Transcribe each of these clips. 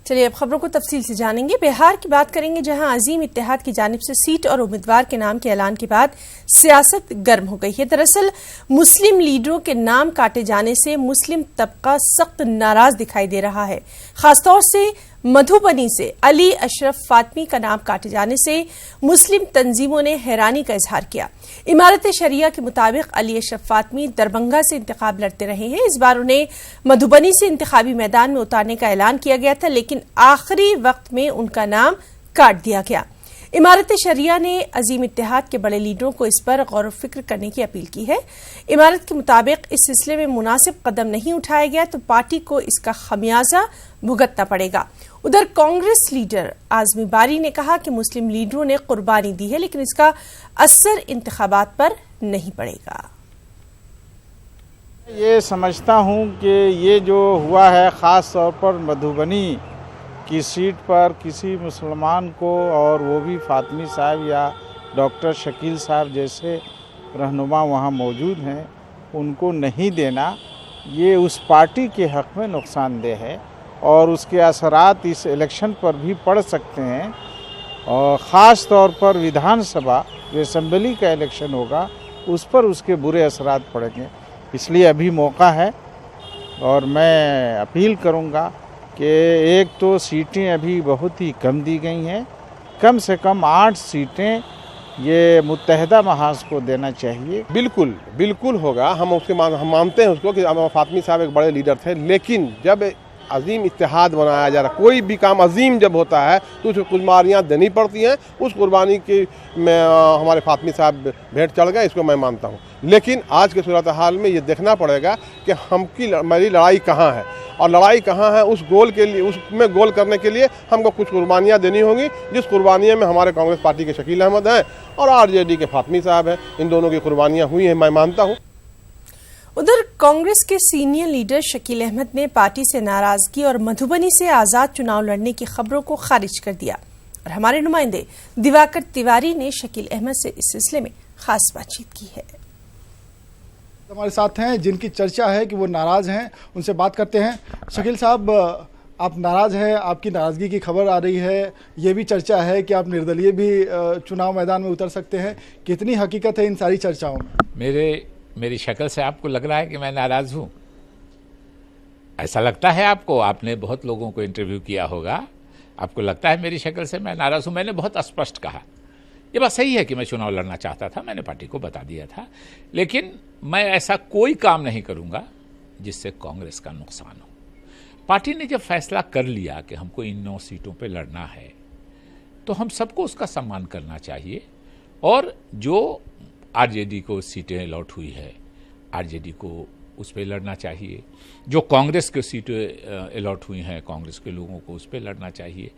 चलिए अब खबरों को तफसील से जानेंगे। बिहार की बात करेंगे, जहां अजीम इत्तेहाद की जानिब से सीट और उम्मीदवार के नाम के ऐलान के बाद सियासत गर्म हो गई है। दरअसल मुस्लिम लीडरों के नाम काटे जाने से मुस्लिम तबका सख्त नाराज दिखाई दे रहा है। खासतौर से मधुबनी से अली अशरफ फातमी का नाम काटे जाने से मुस्लिम तंजीमों ने हैरानी का इजहार किया। इमारत शरिया के मुताबिक अली अशरफ फातमी दरभंगा से इंतखाब लड़ते रहे हैं। इस बार उन्हें मधुबनी से इंतखाबी मैदान में उतारने का ऐलान किया गया था, लेकिन आखिरी वक्त में उनका नाम काट दिया गया। इमारत शरिया ने अजीम इत्तेहाद के बड़े लीडरों को इस पर गौर फिक्र करने की अपील की है। इमारत के मुताबिक इस सिलसिले में मुनासिब कदम नहीं उठाया गया तो पार्टी को इसका खमियाजा भुगतना पड़ेगा। उधर कांग्रेस लीडर आजमी बारी ने कहा कि मुस्लिम लीडरों ने कुर्बानी दी है, लेकिन इसका असर इंतखाबात पर नहीं पड़ेगा। ये समझता हूँ कि ये जो हुआ है ख़ास तौर पर मधुबनी की सीट पर किसी मुसलमान को, और वो भी फातमी साहब या डॉक्टर शकील साहब जैसे रहनुमा वहाँ मौजूद हैं, उनको नहीं देना, ये उस पार्टी के हक़ में नुकसानदेह है और उसके असरात इस इलेक्शन पर भी पड़ सकते हैं। और ख़ास तौर पर विधानसभा जो असेंबली का इलेक्शन होगा उस पर उसके बुरे असरात पड़ेंगे। इसलिए अभी मौका है और मैं अपील करूँगा कि एक तो सीटें अभी बहुत ही कम दी गई हैं, कम से कम 8 सीटें ये मुत्तहिदा महाज को देना चाहिए। बिल्कुल होगा। हम मानते हैं उसको कि फातमी साहब एक बड़े लीडर थे, लेकिन जब अजीम इत्तेहाद बनाया जा रहा, कोई भी काम अजीम जब होता है तो उसको कुर्बानियाँ देनी पड़ती हैं। उस कुर्बानी की में हमारे फातमी साहब भेंट चढ़ गए, इसको मैं मानता हूँ। लेकिन आज के सूरत हाल में ये देखना पड़ेगा कि मेरी लड़ाई कहाँ है, और लड़ाई कहाँ है उस गोल के लिए, उसमें गोल करने के लिए हमको कुछ कुर्बानियाँ देनी होंगी, जिस कुर्बानियों में हमारे कांग्रेस पार्टी के शकील अहमद हैं और आरजेडी के फातमी साहब हैं। इन दोनों की कुर्बानियाँ हुई हैं, मैं मानता हूँ। उधर कांग्रेस के सीनियर लीडर शकील अहमद ने पार्टी से नाराजगी और मधुबनी से आजाद चुनाव लड़ने की खबरों को खारिज कर दिया और हमारे नुमाइंदे दिवाकर तिवारी ने शकील अहमद से इस सिलसिले में खास बातचीत की है। हमारे साथ हैं जिनकी चर्चा है कि वो नाराज हैं, उनसे बात करते हैं। शकील साहब, आप नाराज हैं, आपकी नाराजगी की खबर आ रही है, ये भी चर्चा है कि आप निर्दलीय भी चुनाव मैदान में उतर सकते हैं। कितनी हकीकत है इन सारी चर्चाओं में? मेरी शक्ल से आपको लग रहा है कि मैं नाराज हूं? ऐसा लगता है आपको? आपने बहुत लोगों को इंटरव्यू किया होगा, आपको लगता है मेरी शक्ल से मैं नाराज हूं? मैंने बहुत स्पष्ट कहा, ये बात सही है कि मैं चुनाव लड़ना चाहता था, मैंने पार्टी को बता दिया था, लेकिन मैं ऐसा कोई काम नहीं करूंगा जिससे कांग्रेस का नुकसान हो। पार्टी ने जब फैसला कर लिया कि हमको इन 9 सीटों पे लड़ना है तो हम सबको उसका सम्मान करना चाहिए, और जो आरजेडी को सीटें अलॉट हुई है, आरजेडी को उस पर लड़ना चाहिए। जो कांग्रेस की सीटें अलॉट हुई हैं, कांग्रेस के लोगों को उस पर लड़ना चाहिए।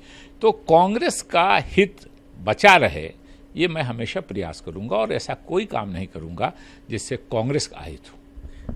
तो कांग्रेस का हित बचा रहे, ये मैं हमेशा प्रयास करूंगा और ऐसा कोई काम नहीं करूंगा जिससे कांग्रेस का हित हो।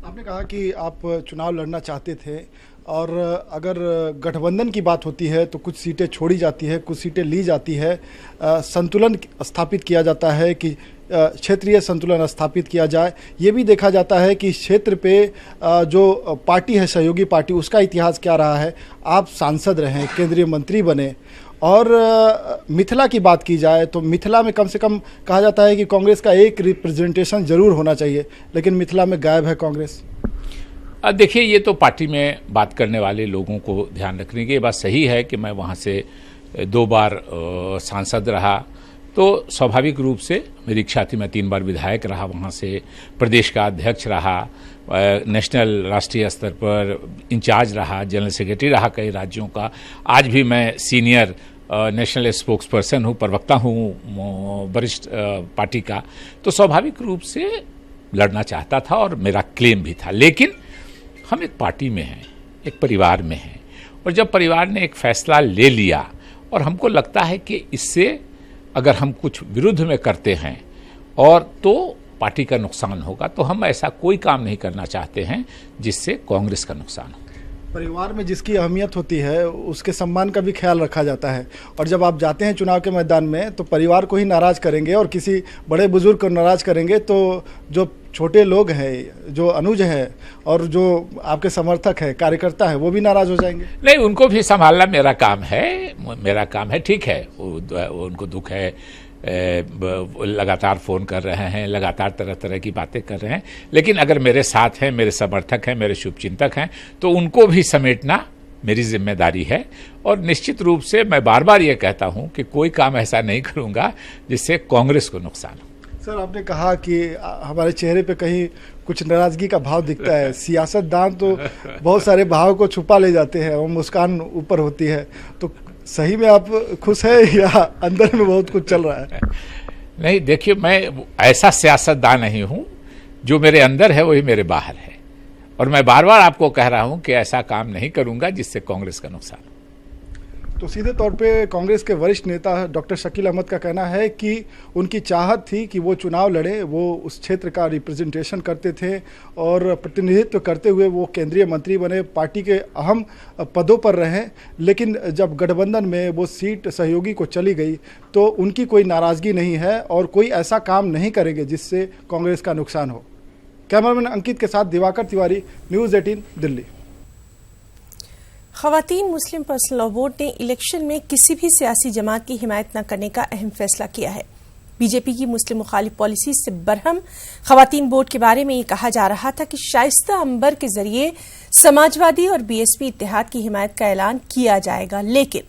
आपने कहा कि आप चुनाव लड़ना चाहते थे, और अगर गठबंधन की बात होती है तो कुछ सीटें छोड़ी जाती है, कुछ सीटें ली जाती है, संतुलन स्थापित किया जाता है कि क्षेत्रीय संतुलन स्थापित किया जाए। ये भी देखा जाता है कि क्षेत्र पे जो पार्टी है, सहयोगी पार्टी, उसका इतिहास क्या रहा है। आप सांसद रहे, केंद्रीय मंत्री बने, और मिथिला की बात की जाए तो मिथिला में कम से कम कहा जाता है कि कांग्रेस का एक रिप्रेजेंटेशन जरूर होना चाहिए, लेकिन मिथिला में गायब है कांग्रेस। देखिए, ये तो पार्टी में बात करने वाले लोगों को ध्यान रखने की बात सही है कि मैं वहाँ से 2 बार सांसद रहा, तो स्वाभाविक रूप से मेरी इच्छा थी, मैं 3 बार विधायक रहा, वहाँ से प्रदेश का अध्यक्ष रहा, नेशनल राष्ट्रीय स्तर पर इंचार्ज रहा, जनरल सेक्रेटरी रहा कई राज्यों का। आज भी मैं सीनियर नेशनल स्पोक्स पर्सन हूँ, प्रवक्ता हूँ वरिष्ठ पार्टी का। तो स्वाभाविक रूप से लड़ना चाहता था और मेरा क्लेम भी था, लेकिन हम एक पार्टी में हैं, एक परिवार में हैं, और जब परिवार ने एक फैसला ले लिया और हमको लगता है कि इससे अगर हम कुछ विरुद्ध में करते हैं और तो पार्टी का नुकसान होगा, तो हम ऐसा कोई काम नहीं करना चाहते हैं जिससे कांग्रेस का नुकसान हो। परिवार में जिसकी अहमियत होती है उसके सम्मान का भी ख्याल रखा जाता है, और जब आप जाते हैं चुनाव के मैदान में तो परिवार को ही नाराज़ करेंगे और किसी बड़े बुजुर्ग को नाराज़ करेंगे तो जो छोटे लोग हैं, जो अनुज है और जो आपके समर्थक है, कार्यकर्ता है, वो भी नाराज़ हो जाएंगे। नहीं, उनको भी संभालना मेरा काम है, ठीक है। उनको दुख है, लगातार फ़ोन कर रहे हैं, लगातार तरह तरह की बातें कर रहे हैं, लेकिन अगर मेरे साथ हैं, मेरे समर्थक हैं, मेरे शुभचिंतक हैं, तो उनको भी समेटना मेरी जिम्मेदारी है। और निश्चित रूप से मैं बार बार ये कहता हूं कि कोई काम ऐसा नहीं करूंगा जिससे कांग्रेस को नुकसान हो। सर, आपने कहा कि हमारे चेहरे पे कहीं कुछ नाराज़गी का भाव दिखता है। सियासतदान तो बहुत सारे भाव को छुपा ले जाते हैं और मुस्कान ऊपर होती है, तो सही में आप खुश है या अंदर में बहुत कुछ चल रहा है? नहीं, देखिए, मैं ऐसा सियासतदान नहीं हूं। जो मेरे अंदर है वही मेरे बाहर है, और मैं बार बार आपको कह रहा हूं कि ऐसा काम नहीं करूंगा जिससे कांग्रेस का नुकसान हो। तो सीधे तौर पे कांग्रेस के वरिष्ठ नेता डॉक्टर शकील अहमद का कहना है कि उनकी चाहत थी कि वो चुनाव लड़े, वो उस क्षेत्र का रिप्रेजेंटेशन करते थे और प्रतिनिधित्व करते हुए वो केंद्रीय मंत्री बने, पार्टी के अहम पदों पर रहे, लेकिन जब गठबंधन में वो सीट सहयोगी को चली गई तो उनकी कोई नाराज़गी नहीं है और कोई ऐसा काम नहीं करेंगे जिससे कांग्रेस का नुकसान हो। कैमरामैन अंकित के साथ दिवाकर तिवारी, न्यूज़ 18 दिल्ली। खवातीन मुस्लिम पर्सनल लॉ बोर्ड ने इलेक्शन में किसी भी सियासी जमात की हिमायत न करने का अहम फैसला किया है। बीजेपी की मुस्लिम मुखालिफ पॉलिसी से बरहम खवातीन बोर्ड के बारे में ये कहा जा रहा था कि शाइस्ता अंबर के जरिए समाजवादी और बीएसपी इत्तेहाद की हिमायत का ऐलान किया जाएगा, लेकिन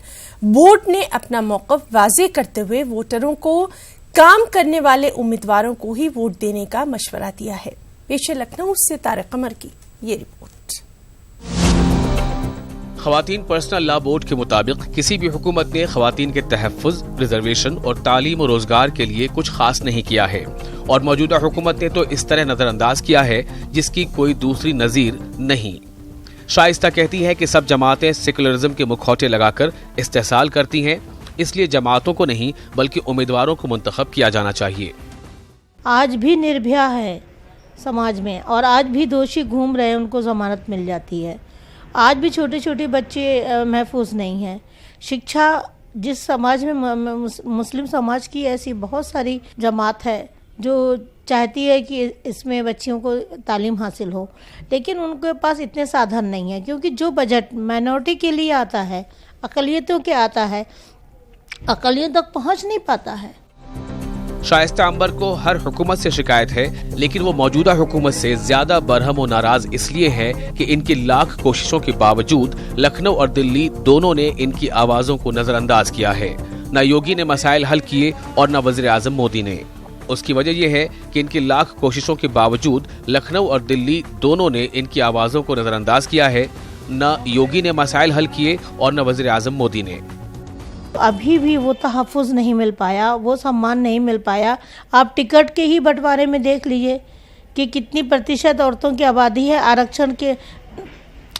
बोर्ड ने अपना मौक़िफ़ वाज़ेह करते हुए वोटरों को काम करने वाले उम्मीदवारों को ही वोट देने का मशवरा दिया है। पेश है लखनऊ से तारिक कमर की ये रिपोर्ट। खवातीन पर्सनल लॉ बोर्ड के मुताबिक किसी भी हुकूमत ने खवातीन के तहफ़्फ़ुज़, रिजर्वेशन और तालीम और रोजगार के लिए कुछ खास नहीं किया है, और मौजूदा हुकूमत ने तो इस तरह नजरअंदाज किया है जिसकी कोई दूसरी नज़ीर नहीं। शाइस्ता कहती है कि सब जमातें सेकुलरिज्म के मुखौटे लगाकर इस्तेहसाल करती हैं, इसलिए जमातों को नहीं बल्कि उम्मीदवारों को मुंतखब किया जाना चाहिए। आज भी निर्भया है समाज में, और आज भी दोषी घूम रहे हैं, उनको जमानत मिल जाती है। आज भी छोटे छोटे बच्चे महफूज नहीं हैं। शिक्षा जिस समाज में मुस्लिम समाज की ऐसी बहुत सारी जमात है जो चाहती है कि इसमें बच्चियों को तालीम हासिल हो, लेकिन उनके पास इतने साधन नहीं है, क्योंकि जो बजट माइनॉरिटी के लिए आता है, अक़लियतों के आता है, अक़लियत तक पहुंच नहीं पाता है। शाइस्ता अंबर को हर हुकूमत से शिकायत है, लेकिन वो मौजूदा हुकूमत से ज्यादा बरहम और नाराज इसलिए है कि इनकी लाख कोशिशों के बावजूद लखनऊ और दिल्ली दोनों ने इनकी आवाजों को नजरअंदाज किया है। न योगी ने मसाइल हल किए और न वज़ीर आज़म मोदी ने। उसकी वजह यह है कि इनकी लाख कोशिशों के बावजूद लखनऊ और दिल्ली दोनों ने इनकी आवाजों को नजरअंदाज किया है। न योगी ने मसाइल हल किए और न वज़ीर आज़म मोदी ने। अभी भी वो तहफ़्फ़ुज़ नहीं मिल पाया, वो सम्मान नहीं मिल पाया। आप टिकट के ही बंटवारे में देख लीजिए कि कितनी प्रतिशत औरतों की आबादी है,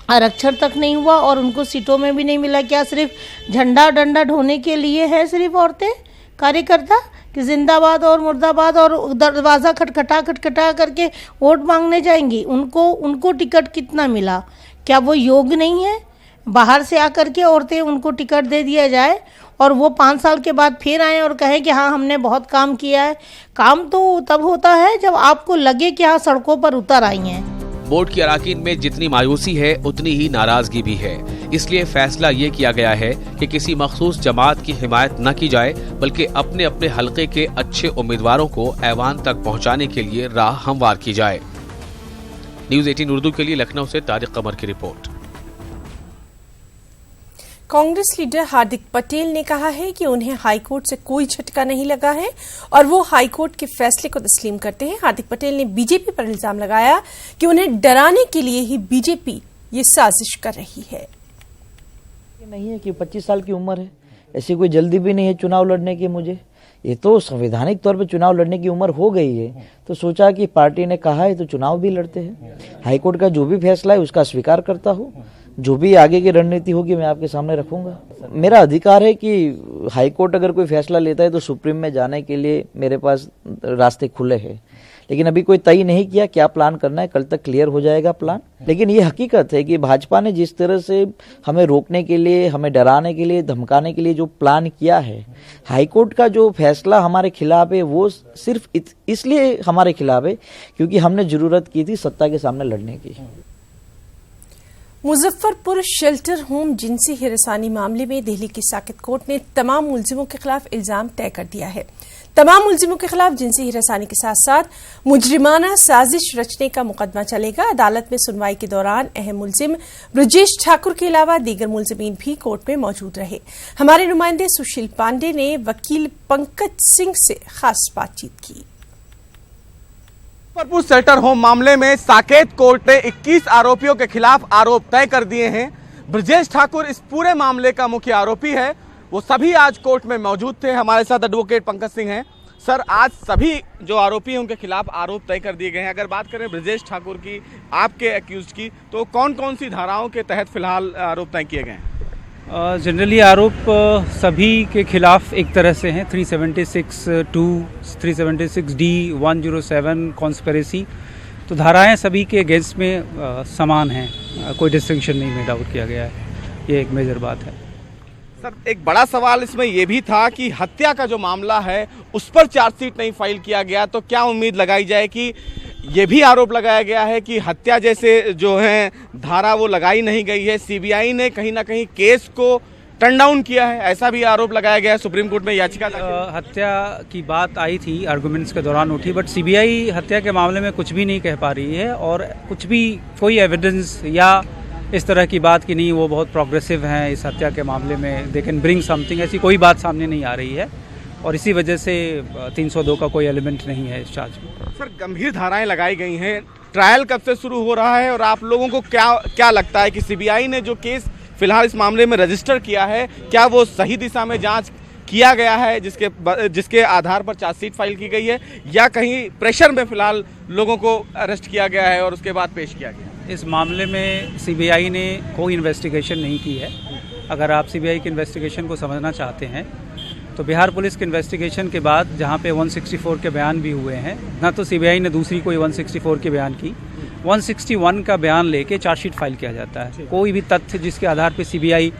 आरक्षण तक नहीं हुआ और उनको सीटों में भी नहीं मिला। क्या सिर्फ झंडा डंडा ढोने के लिए है सिर्फ औरतें कार्यकर्ता कि जिंदाबाद और मुर्दाबाद और दरवाज़ा खटखटा करके वोट मांगने जाएंगी? उनको टिकट कितना मिला? क्या वो योग्य नहीं है? बाहर से आकर के औरतें उनको टिकट दे दिया जाए और वो 5 साल के बाद फिर आए और कहें कि हाँ हमने बहुत काम किया है। काम तो तब होता है जब आपको लगे कि हाँ सड़कों पर उतर आई हैं। बोर्ड की अराकीन में जितनी मायूसी है उतनी ही नाराजगी भी है। इसलिए फैसला ये किया गया है कि किसी मखसूस जमात की हिमायत न की जाए, बल्कि अपने अपने हलके के अच्छे उम्मीदवारों को ऐवान तक पहुँचाने के लिए राह हमवार की जाए। न्यूज़ 18 उर्दू के लिए लखनऊ से तारिक कमर की रिपोर्ट। कांग्रेस लीडर हार्दिक पटेल ने कहा है कि उन्हें हाईकोर्ट से कोई झटका नहीं लगा है और वो हाईकोर्ट के फैसले को तस्लीम करते हैं। हार्दिक पटेल ने बीजेपी पर इल्जाम लगाया कि उन्हें डराने के लिए ही बीजेपी ये साजिश कर रही है। नहीं है कि 25 साल की उम्र है, ऐसी कोई जल्दी भी नहीं है चुनाव लड़ने की। मुझे ये तो संवैधानिक तौर पे चुनाव लड़ने की उम्र हो गई है, तो सोचा कि पार्टी ने कहा है तो चुनाव भी लड़ते हैं। हाईकोर्ट का जो भी फैसला है उसका स्वीकार करता हूँ, जो भी आगे की रणनीति होगी मैं आपके सामने रखूंगा। मेरा अधिकार है कि हाईकोर्ट अगर कोई फैसला लेता है तो सुप्रीम में जाने के लिए मेरे पास रास्ते खुले हैं, लेकिन अभी कोई तय नहीं किया क्या प्लान करना है, कल तक क्लियर हो जाएगा प्लान। लेकिन ये हकीकत है कि भाजपा ने जिस तरह से हमें रोकने के लिए, हमें डराने के लिए, धमकाने के लिए जो प्लान किया है, हाईकोर्ट का जो फैसला हमारे खिलाफ है वो सिर्फ इसलिए हमारे खिलाफ है क्योंकि हमने जरूरत की थी सत्ता के सामने लड़ने की। मुजफ्फरपुर शेल्टर होम जिनसी हिरासानी मामले में दिल्ली की साकेत कोर्ट ने तमाम मुलजिमों के खिलाफ इल्जाम तय कर दिया है। तमाम मुलजिमों के खिलाफ जिनसी हिरासानी के साथ साथ मुजरिमाना साजिश रचने का मुकदमा चलेगा। अदालत में सुनवाई के दौरान अहम मुलजिम ब्रजेश ठाकुर के अलावा दीगर मुलजिमीन भी कोर्ट में मौजूद रहे। हमारे नुमाइंदे सुशील पांडे ने वकील पंकज सिंह से खास बातचीत की। मुजफ्फरपुर शेल्टर होम मामले में साकेत कोर्ट ने 21 आरोपियों के खिलाफ आरोप तय कर दिए हैं। ब्रजेश ठाकुर इस पूरे मामले का मुख्य आरोपी है। वो सभी आज कोर्ट में मौजूद थे। हमारे साथ एडवोकेट पंकज सिंह हैं। सर, आज सभी जो आरोपी हैं उनके खिलाफ आरोप तय कर दिए गए हैं। अगर बात करें ब्रजेश ठाकुर की, आपके एक्यूज की, तो कौन कौन सी धाराओं के तहत फिलहाल आरोप तय किए गए हैं? जनरली आरोप सभी के खिलाफ एक तरह से हैं। 376(2), 376(d), 107 कॉन्स्पिरेसी, तो धाराएं सभी के अगेंस्ट में समान हैं, कोई डिस्टिंक्शन नहीं मेड आउट किया गया है। ये एक मेजर बात है। सर, एक बड़ा सवाल इसमें यह भी था कि हत्या का जो मामला है उस पर चार्जशीट नहीं फाइल किया गया, तो क्या उम्मीद लगाई जाए कि ये भी आरोप लगाया गया है कि हत्या जैसे जो है धारा वो लगाई नहीं गई है। सीबीआई ने कहीं ना कहीं केस को टर्न डाउन किया है, ऐसा भी आरोप लगाया गया है। सुप्रीम कोर्ट में याचिका हत्या की बात आई थी, आर्गुमेंट्स के दौरान उठी, बट सीबीआई हत्या के मामले में कुछ भी नहीं कह पा रही है और कुछ भी कोई एविडेंस या इस तरह की बात की नहीं वो बहुत प्रोग्रेसिव हैं इस हत्या के मामले में, दे कैन ब्रिंग समथिंग, ऐसी कोई बात सामने नहीं आ रही है और इसी वजह से 302 का कोई एलिमेंट नहीं है इस चार्ज में। सर, गंभीर धाराएं लगाई गई हैं। ट्रायल कब से शुरू हो रहा है और आप लोगों को क्या लगता है कि सीबीआई ने जो केस फिलहाल इस मामले में रजिस्टर किया है, क्या वो सही दिशा में जांच किया गया है जिसके आधार पर चार्जशीट फाइल की गई है, या कहीं प्रेशर में फिलहाल लोगों को अरेस्ट किया गया है और उसके बाद पेश किया गया? इस मामले में सीबीआई ने कोई इन्वेस्टिगेशन नहीं की है। अगर आप सीबीआई की इन्वेस्टिगेशन को समझना चाहते हैं तो बिहार पुलिस के इन्वेस्टिगेशन के बाद जहां पे 164 के बयान भी हुए हैं, ना तो सीबीआई ने दूसरी कोई 164 के बयान की, 161 का बयान लेके चार्जशीट फाइल किया जाता है। कोई भी तथ्य जिसके आधार पे सीबीआई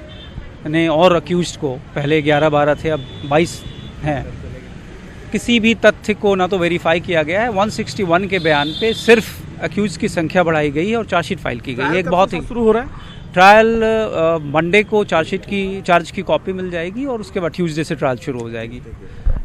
ने और अक्यूज्ड को, पहले 11-12 थे अब 22 हैं, किसी भी तथ्य को ना तो वेरीफाई किया गया है। 161 के बयान पे सिर्फ अक्यूज की संख्या बढ़ाई गई है और चार्जशीट फाइल की गई है। एक बहुत ही शुरू हो रहा है ट्रायल मंडे को चार्ज की कॉपी मिल जाएगी और उसके बाद ट्यूसडे से ट्रायल शुरू हो जाएगी।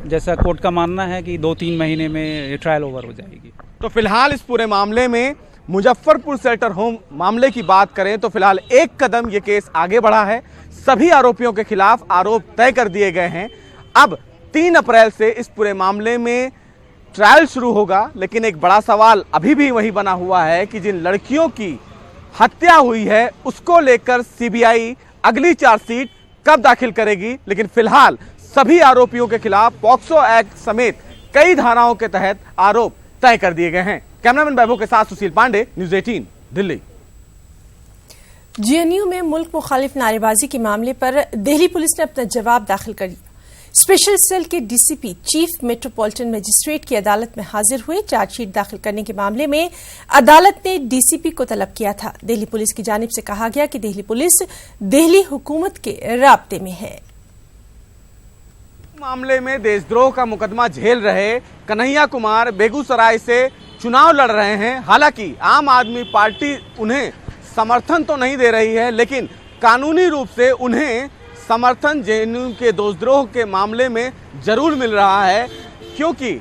जैसा कोर्ट का मानना है कि 2-3 महीने में ट्रायल ओवर हो जाएगी। तो फिलहाल इस पूरे मामले में मुजफ्फरपुर शेल्टर होम मामले की बात करें तो फिलहाल एक कदम ये केस आगे बढ़ा है। सभी आरोपियों के खिलाफ आरोप तय कर दिए गए हैं। अब 3 अप्रैल से इस पूरे मामले में ट्रायल शुरू होगा, लेकिन एक बड़ा सवाल अभी भी वही बना हुआ है कि जिन लड़कियों की हत्या हुई है उसको लेकर सीबीआई अगली चार्जशीट कब दाखिल करेगी। लेकिन फिलहाल सभी आरोपियों के खिलाफ पॉक्सो एक्ट समेत कई धाराओं के तहत आरोप तय कर दिए गए हैं। कैमरामैन वैभव के साथ सुशील पांडे, न्यूज़ 18 दिल्ली। जेएनयू में मुल्क मुखालिफ नारेबाजी के मामले पर दिल्ली पुलिस ने अपना जवाब दाखिल कर दिया। स्पेशल सेल के डीसीपी चीफ मेट्रोपॉलिटन मजिस्ट्रेट की अदालत में हाजिर हुए। चार्जशीट दाखिल करने के मामले में अदालत ने डीसीपी को तलब किया था। दिल्ली पुलिस की जानिब से कहा गया कि दिल्ली पुलिस दिल्ली हुकूमत के राब्ते में है। मामले में देशद्रोह का मुकदमा झेल रहे कन्हैया कुमार बेगूसराय से चुनाव लड़ रहे हैं। हालांकि आम आदमी पार्टी उन्हें समर्थन तो नहीं दे रही है, लेकिन कानूनी रूप से उन्हें समर्थन जेएनयू के देशद्रोह के मामले में जरूर मिल रहा है, क्योंकि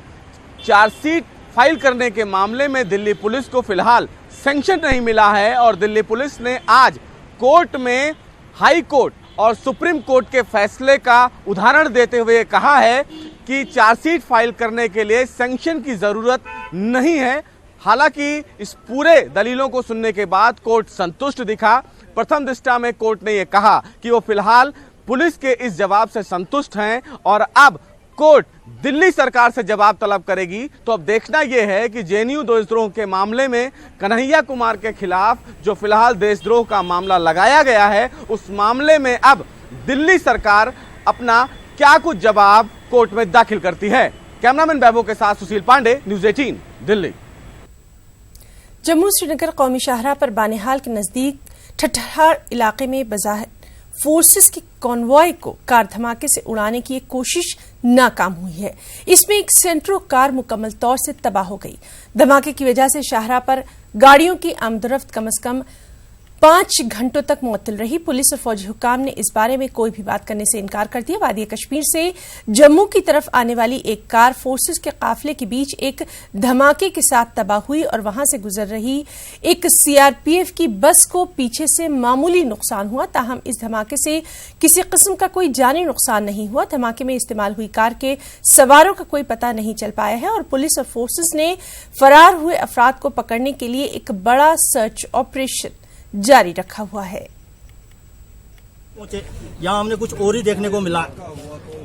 चार्जशीट फाइल करने के मामले में दिल्ली पुलिस को फिलहाल सैंक्शन नहीं मिला है और दिल्ली पुलिस ने आज कोर्ट में हाई कोर्ट और सुप्रीम कोर्ट के फैसले का उदाहरण देते हुए कहा है कि चार्जशीट फाइल करने के लिए सैंक्शन की ज़रूरत नहीं है। हालांकि इस पूरे दलीलों को सुनने के बाद कोर्ट संतुष्ट दिखा। प्रथम दृष्टया में कोर्ट ने यह कहा कि वो फिलहाल पुलिस के इस जवाब से संतुष्ट हैं और अब कोर्ट दिल्ली सरकार से जवाब तलब करेगी। तो अब देखना यह है कि जेएनयू देशद्रोह के मामले में कन्हैया कुमार के खिलाफ जो फिलहाल देशद्रोह का मामला लगाया गया है, उस मामले में अब दिल्ली सरकार अपना क्या कुछ जवाब कोर्ट में दाखिल करती है। कैमरामैन बैबो के साथ सुशील पांडे, न्यूज 18 दिल्ली। जम्मू श्रीनगर कौमी शाहराह पर बानिहाल के नजदीक ठठहार इलाके में बज़ाहिर फोर्सेस के कॉन्वॉय को कार धमाके से उड़ाने की एक कोशिश नाकाम हुई है। इसमें एक सेंट्रो कार मुकम्मल तौर से तबाह हो गई। धमाके की वजह से शाहराह पर गाड़ियों की आमदोरफ्त कम से कम 5 घंटों तक मुअत्तल रही। पुलिस और फौजी हुकाम ने इस बारे में कोई भी बात करने से इनकार कर दिया। वादी कश्मीर से जम्मू की तरफ आने वाली एक कार फोर्सेस के काफिले के बीच एक धमाके के साथ तबाह हुई और वहां से गुजर रही एक सीआरपीएफ की बस को पीछे से मामूली नुकसान हुआ। ताहम इस धमाके से किसी किस्म का कोई जानी नुकसान नहीं हुआ। धमाके में इस्तेमाल हुई कार के सवारों का कोई पता नहीं चल पाया है और पुलिस और फोर्सेस ने फरार हुए अफराद को पकड़ने के लिए एक बड़ा सर्च ऑपरेशन जारी रखा हुआ है। यहाँ हमने कुछ और ही देखने को मिला।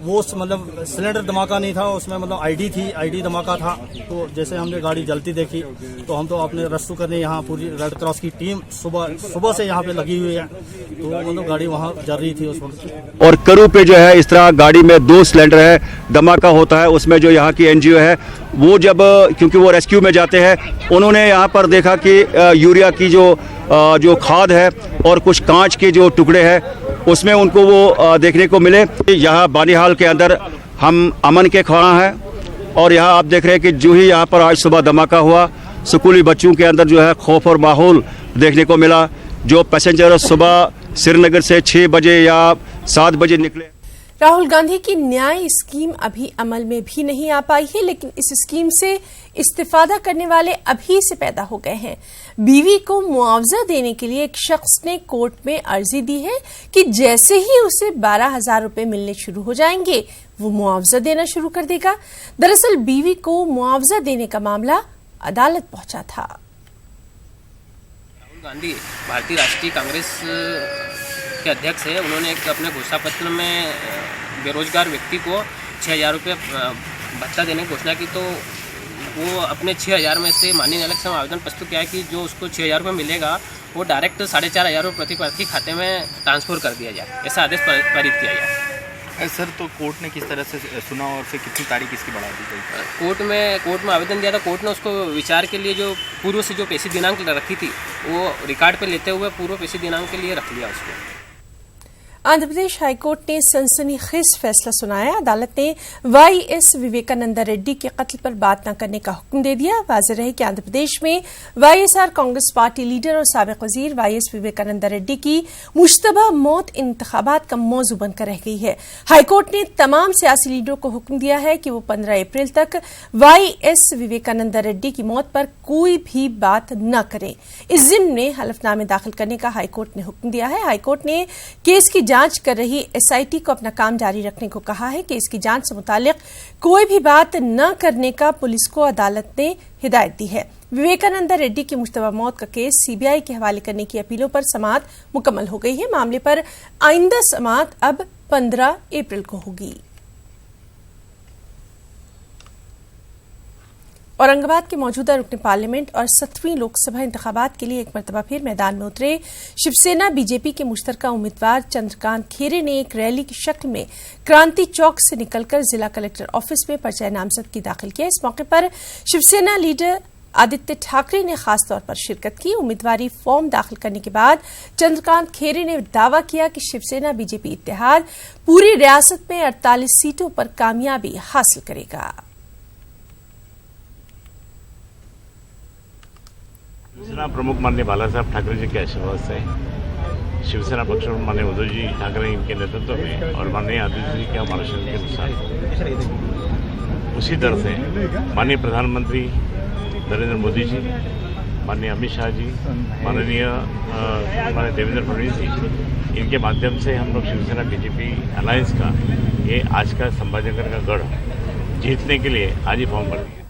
वो मतलब सिलेंडर धमाका नहीं था, उसमें मतलब आईडी धमाका था। तो जैसे हमने गाड़ी जलती देखी तो हम तो अपने रेस्क्यू करने यहाँ पूरी रेड क्रॉस की टीम सुबह से यहाँ पे लगी हुई है। तो मतलब गाड़ी वहाँ जल रही थी उस वक्त। और करू पे जो है इस तरह गाड़ी में 2 सिलेंडर है, धमाका होता है। उसमें जो यहाँ की एनजीओ है वो जब क्योंकि वो रेस्क्यू में जाते हैं, उन्होंने यहाँ पर देखा कि यूरिया की जो खाद है और कुछ कांच के जो टुकड़े हैं उसमें उनको वो देखने को मिले। यहाँ बानिहाल के अंदर हम अमन के खड़ा हैं और यहाँ आप देख रहे हैं कि जो ही यहाँ पर आज सुबह धमाका हुआ, स्कूली बच्चों के अंदर जो है खौफ और माहौल देखने को मिला। जो पैसेंजर सुबह श्रीनगर से 6 बजे या 7 बजे निकले। राहुल गांधी की न्याय स्कीम अभी अमल में भी नहीं आ पाई है, लेकिन इस स्कीम से इस्तेफादा करने वाले अभी से पैदा हो गए हैं। बीवी को मुआवजा देने के लिए एक शख्स ने कोर्ट में अर्जी दी है कि जैसे ही उसे 12,000 रुपए मिलने शुरू हो जाएंगे वो मुआवजा देना शुरू कर देगा। दरअसल बीवी को मुआवजा देने का मामला अदालत पहुंचा था। राहुल गांधी भारतीय राष्ट्रीय कांग्रेस के अध्यक्ष है। उन्होंने एक अपने घोषणा पत्र में बेरोजगार व्यक्ति को 6,000 रुपये भत्ता देने की घोषणा की। तो वो अपने 6,000 में से माननीय न्यायालय से आवेदन प्रस्तुत किया है कि जो उसको 6,000 रुपये मिलेगा वो डायरेक्ट 4,500 रुपये प्रति प्रार्थी खाते में ट्रांसफर कर दिया जाए, ऐसा आदेश पारित किया जाए। सर, तो कोर्ट ने किस तरह से सुना और फिर कितनी तारीख इसकी बढ़ा दी गई? कोर्ट में आवेदन दिया था। कोर्ट ने उसको विचार के लिए जो पूर्व से जो पेशी दिनांक रखी थी वो रिकॉर्ड पर लेते हुए पूर्व पेशी दिनांक के लिए रख लिया उसको। आंध्र प्रदेश हाईकोर्ट ने सनसनीखेज फैसला सुनाया। अदालत ने वाईएस विवेकानंदा रेड्डी के कत्ल पर बात न करने का हुक्म दे दिया। वाज़ेह रहे कि आंध्र प्रदेश में वाईएसआर कांग्रेस पार्टी लीडर और साबिक वजीर वाईएस विवेकानंदा रेड्डी की मुश्तबा मौत इंतखाबात का मौजू बनकर रह गई है। हाईकोर्ट ने तमाम सियासी लीडरों को हुक्म दिया है कि वो 15 अप्रैल तक वाईएस विवेकानंदा रेड्डी की मौत पर कोई भी बात न करें। इस जिम्न में हलफनामे दाखिल करने का हाईकोर्ट ने हुक्म दिया है। हाईकोर्ट ने केस की जांच कर रही एसआईटी को अपना काम जारी रखने को कहा है कि इसकी जांच से मुतालिक कोई भी बात न करने का पुलिस को अदालत ने हिदायत दी है। विवेकानंदा रेड्डी की मुश्तबा मौत का केस सीबीआई के हवाले करने की अपीलों पर समाअत मुकम्मल हो गई है। मामले पर आइंदा समाअत अब 15 अप्रैल को होगी। औरंगाबाद के मौजूदा रुकन पार्लियामेंट और 7वीं लोकसभा इंतखाबात के लिए एक मरतबा फिर मैदान में उतरे शिवसेना बीजेपी के मुश्तरका उम्मीदवार चंद्रकांत खेरे ने एक रैली की शक्ल में क्रांति चौक से निकलकर जिला कलेक्टर ऑफिस में पर्चा नामजदगी दाखिल किया। इस मौके पर शिवसेना लीडर आदित्य ठाकरे ने खास तौर पर शिरकत की। उम्मीदवारी फॉर्म दाखिल करने के बाद चंद्रकांत खेरे ने दावा किया कि शिवसेना बीजेपी इत्तेहाद पूरी रियासत में 48 सीटों पर कामयाबी हासिल करेगा। शिवसेना प्रमुख माननीय बाला साहब ठाकरे जी के आशीर्वाद से शिवसेना पक्ष में माननीय उद्धव जी ठाकरे इनके नेतृत्व में और माननीय आदित्य जी के मार्गदर्शन के अनुसार उसी तरह से माननीय प्रधानमंत्री नरेंद्र मोदी जी, माननीय अमित शाह जी, माननीय देवेंद्र फडणवीस जी, इनके माध्यम से हम लोग शिवसेना बीजेपी अलायंस का ये आज का संभाजीनगर का गढ़ जीतने के लिए आज ही फॉर्म भर दिया।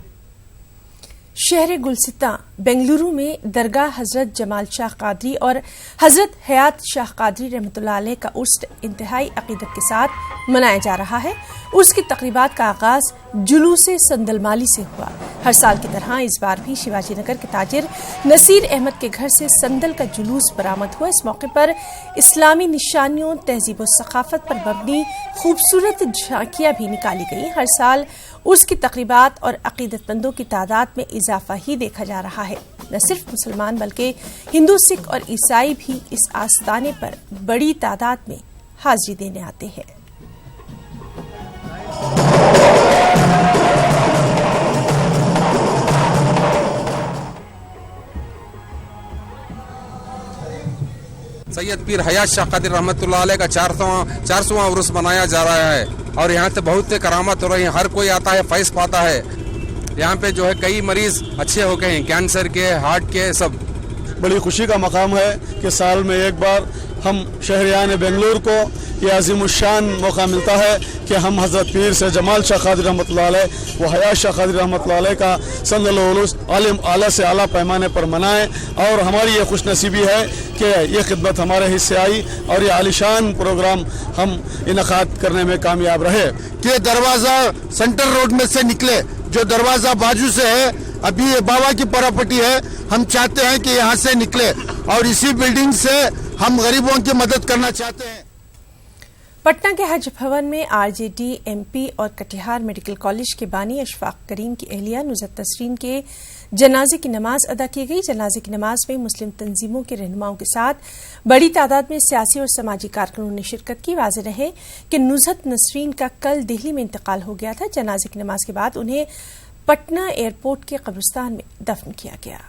शहर गुलसिता बेंगलुरु में दरगाह हजरत जमाल शाह कादरी और हजरत हयात शाह कादरी रहमतुल्लाह अलैह का उर्स इंतहाई अकीदत के साथ मनाया जा रहा है। उर्स की तकरीबात का आगाज जुलूसे संदलमाली से हुआ। हर साल की तरह इस बार भी शिवाजी नगर के ताजिर नसीर अहमद के घर से संदल का जुलूस बरामद हुआ। इस मौके पर इस्लामी निशानियों, तहजीब और सकाफत पर मबनी खूबसूरत झांकियां भी निकाली गई। हर साल उर्स की तकरीबात और अकीदतमंदों की तादाद में इजाफा ही देखा जा रहा है। न सिर्फ मुसलमान बल्कि हिंदू, सिख और ईसाई भी इस आस्ताने पर बड़ी तादाद में हाजिरी देने आते हैं। सैयद पीर हयात शाह कादरी रहमतुल्लाह अलैह का 400वां उर्स मनाया जा रहा है और यहाँ से बहुत करामत हो रही है। हर कोई आता है, फैज़ पाता है। यहाँ पे जो है कई मरीज अच्छे हो गए हैं, कैंसर के, हार्ट के, सब। बड़ी खुशी का मकाम है कि साल में एक बार हम शहरियान बेंगलुरु को ये अजीमुशान मौका मिलता है कि हम हज़रत पीर से जमाल शाह कादरी रहमतुल्लाह अलैह व हयात शाह कादरी रहमतुल्लाह अलैह का संदल उर्स आला से आला पैमाने पर मनाएं। और हमारी ये खुशनसीबी है कि ये खिदमत हमारे हिस्से आई और ये आलिशान प्रोग्राम हम इनकाद करने में कामयाब रहे। कि दरवाज़ा सेंटर रोड में से निकले, जो दरवाज़ा बाजू से है, अभी ये बाबा की प्रॉपर्टी है, हम चाहते हैं कि यहाँ से निकले और इसी बिल्डिंग से हम गरीबों की मदद करना चाहते हैं। पटना के हज भवन में आरजेडी, एमपी और कटिहार मेडिकल कॉलेज के बानी अशफाक करीम की अहलिया नुज़हत तसरीन के जनाजे की नमाज अदा की गई। जनाजे की नमाज में मुस्लिम तंजीमों के रहनुमाओं के साथ बड़ी तादाद में सियासी और समाजी कारकुनों ने शिरकत की। वाज़ेह रहे कि नुज़हत नसरीन का कल दिल्ली में इंतकाल हो गया था। जनाजे की नमाज के बाद उन्हें पटना एयरपोर्ट के कब्रिस्तान में दफन किया गया।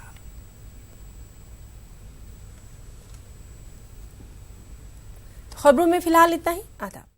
खबरों में फिलहाल इतना ही। आदाब।